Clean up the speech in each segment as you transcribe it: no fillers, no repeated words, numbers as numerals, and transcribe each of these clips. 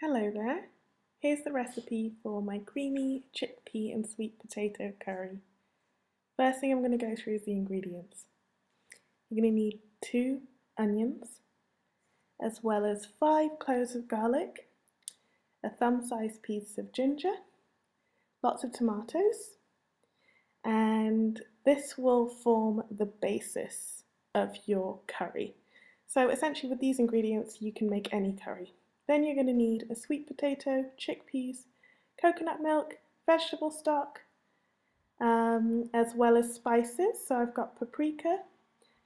Hello there. Here's the recipe for my creamy chickpea and sweet potato curry. First thing I'm going to go through is the ingredients. You're going to need 2 onions, as well as 5 cloves of garlic, a thumb-sized piece of ginger, lots of tomatoes, and this will form the basis of your curry. So essentially with these ingredients you can make any curry. Then you're going to need a sweet potato, chickpeas, coconut milk, vegetable stock, as well as spices. So I've got paprika,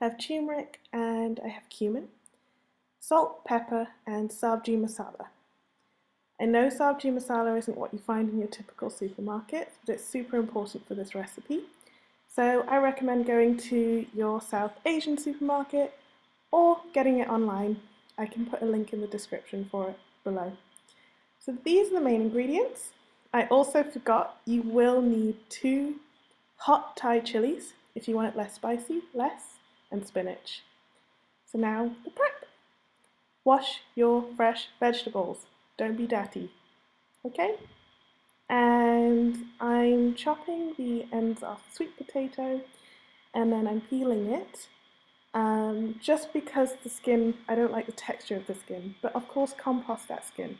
I have turmeric, and I have cumin, salt, pepper, and sabji masala. I know sabji masala isn't what you find in your typical supermarket, but it's super important for this recipe. So I recommend going to your South Asian supermarket or getting it online. I can put a link in the description for it below. So these are the main ingredients. I also forgot you will need 2 hot Thai chilies if you want it less spicy, and spinach. So now the prep. Wash your fresh vegetables. Don't be dirty. Okay? And I'm chopping the ends off the sweet potato and then I'm peeling it. Just because the skin, I don't like the texture of the skin, but of course compost that skin.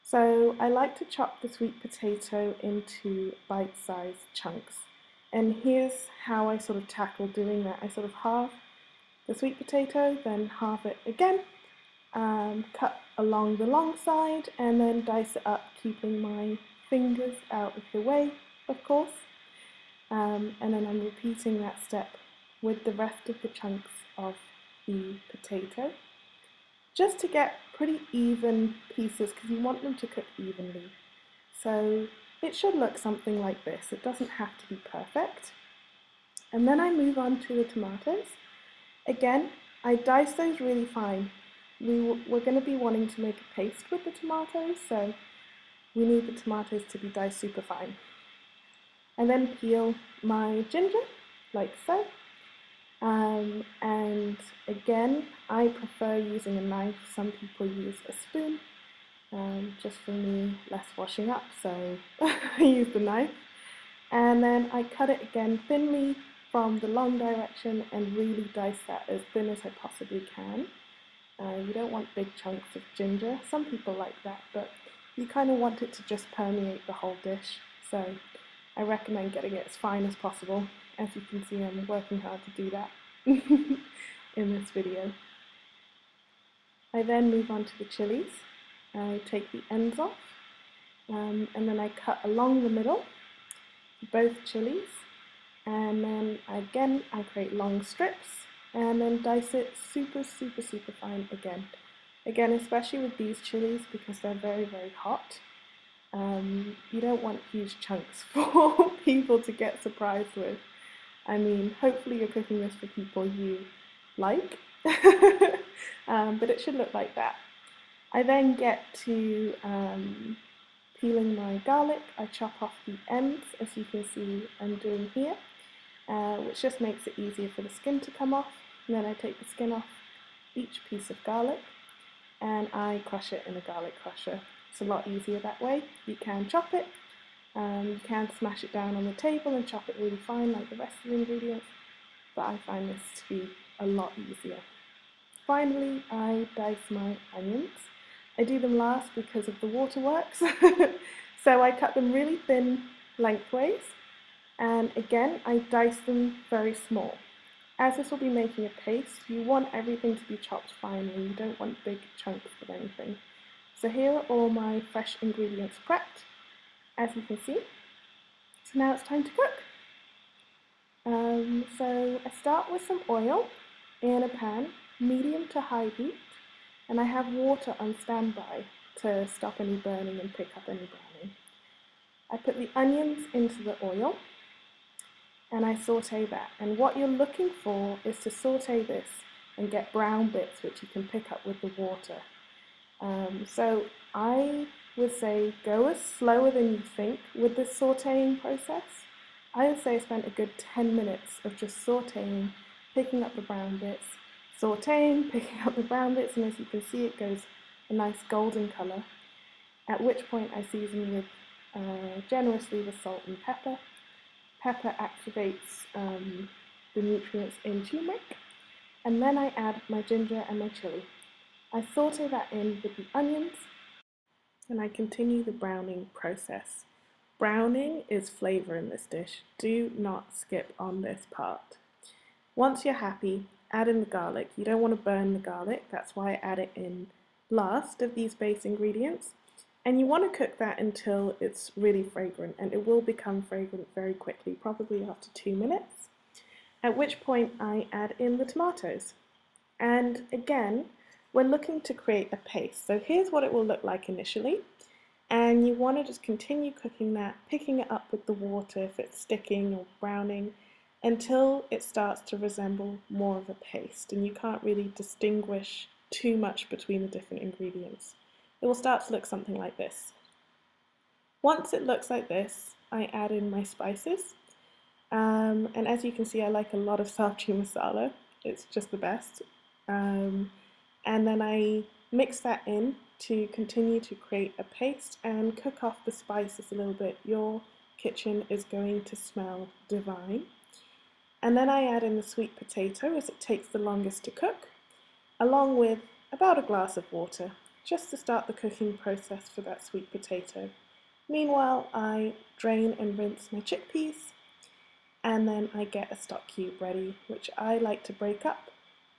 So I like to chop the sweet potato into bite-sized chunks. And here's how I sort of tackle doing that. I sort of halve the sweet potato, then halve it again, cut along the long side, and then dice it up, keeping my fingers out of the way, of course. And then I'm repeating that step with the rest of the chunks of the potato, just to get pretty even pieces because you want them to cook evenly. So it should look something like this. It doesn't have to be perfect. And then I move on to the tomatoes. Again, I dice those really fine. We're going to be wanting to make a paste with the tomatoes, so we need the tomatoes to be diced super fine. I then peel my ginger, like so. And again, I prefer using a knife. Some people use a spoon. Just for me, less washing up, so I use the knife. And then I cut it again thinly from the long direction and really dice that as thin as I possibly can. You don't want big chunks of ginger. Some people like that, but you kind of want it to just permeate the whole dish. So I recommend getting it as fine as possible. As you can see, I'm working hard to do that in this video. I then move on to the chilies. I take the ends off, and then I cut along the middle, both chilies, and then again I create long strips, and then dice it super fine again. Again, especially with these chilies because they're very hot. You don't want huge chunks for people to get surprised with. I mean, hopefully you're cooking this for people you like, but it should look like that. I then get to peeling my garlic. I chop off the ends, as you can see I'm doing here, which just makes it easier for the skin to come off. And then I take the skin off each piece of garlic and I crush it in a garlic crusher. It's a lot easier that way. You can chop it, you can smash it down on the table and chop it really fine like the rest of the ingredients, but I find this to be a lot easier. Finally, I dice my onions. I do them last because of the waterworks, so I cut them really thin lengthways, and again I dice them very small. As this will be making a paste, you want everything to be chopped finely, you don't want big chunks of anything. So here are all my fresh ingredients prepped, as you can see. So now it's time to cook. So I start with some oil in a pan, medium to high heat, and I have water on standby to stop any burning and pick up any browning. I put the onions into the oil and I saute that, and what you're looking for is to saute this and get brown bits which you can pick up with the water. So I would say go as slower than you think with this sauteing process. I would say I spent a good 10 minutes of just sauteing, picking up the brown bits, sauteing, picking up the brown bits, and as you can see it goes a nice golden colour. at which point I season with generously with salt and pepper. Pepper activates the nutrients in turmeric, and then I add my ginger and my chili. I saute that in with the onions, and I continue the browning process. Browning is flavour in this dish. Do not skip on this part. Once you're happy, add in the garlic. You don't want to burn the garlic, that's why I add it in last of these base ingredients. And you want to cook that until it's really fragrant, and it will become fragrant very quickly, probably after 2 minutes, at which point I add in the tomatoes. And again, we're looking to create a paste. So here's what it will look like initially. And you want to just continue cooking that, picking it up with the water if it's sticking or browning, until it starts to resemble more of a paste and you can't really distinguish too much between the different ingredients. It will start to look something like this. Once it looks like this, I add in my spices. And as you can see, I like a lot of sabji masala. It's just the best. And then I mix that in to continue to create a paste and cook off the spices a little bit. Your kitchen is going to smell divine. And then I add in the sweet potato as it takes the longest to cook, along with about a glass of water, just to start the cooking process for that sweet potato. Meanwhile, I drain and rinse my chickpeas, and then I get a stock cube ready, which I like to break up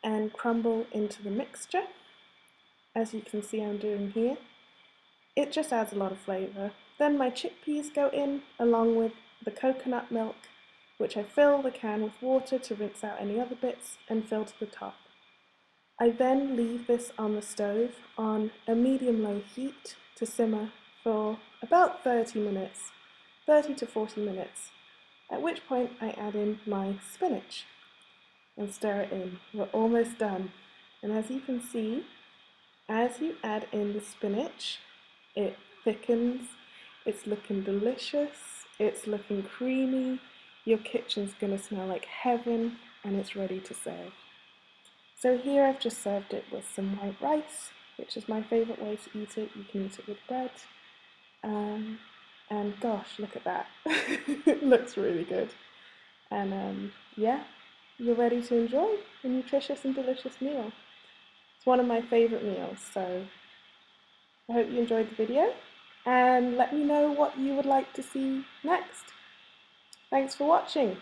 and crumble into the mixture, as you can see I'm doing here. It just adds a lot of flavour. Then my chickpeas go in, along with the coconut milk, which I fill the can with water to rinse out any other bits and fill to the top. I then leave this on the stove on a medium-low heat to simmer for about 30 minutes, 30 to 40 minutes, at which point I add in my spinach and stir it in. We're almost done. And as you can see, as you add in the spinach, it thickens, it's looking delicious, it's looking creamy, your kitchen's gonna smell like heaven, and it's ready to serve. So here I've just served it with some white rice, which is my favourite way to eat it. You can eat it with bread. And gosh, look at that. It looks really good. And yeah, you're ready to enjoy a nutritious and delicious meal. It's one of my favourite meals, so I hope you enjoyed the video, and let me know what you would like to see next. Thanks for watching.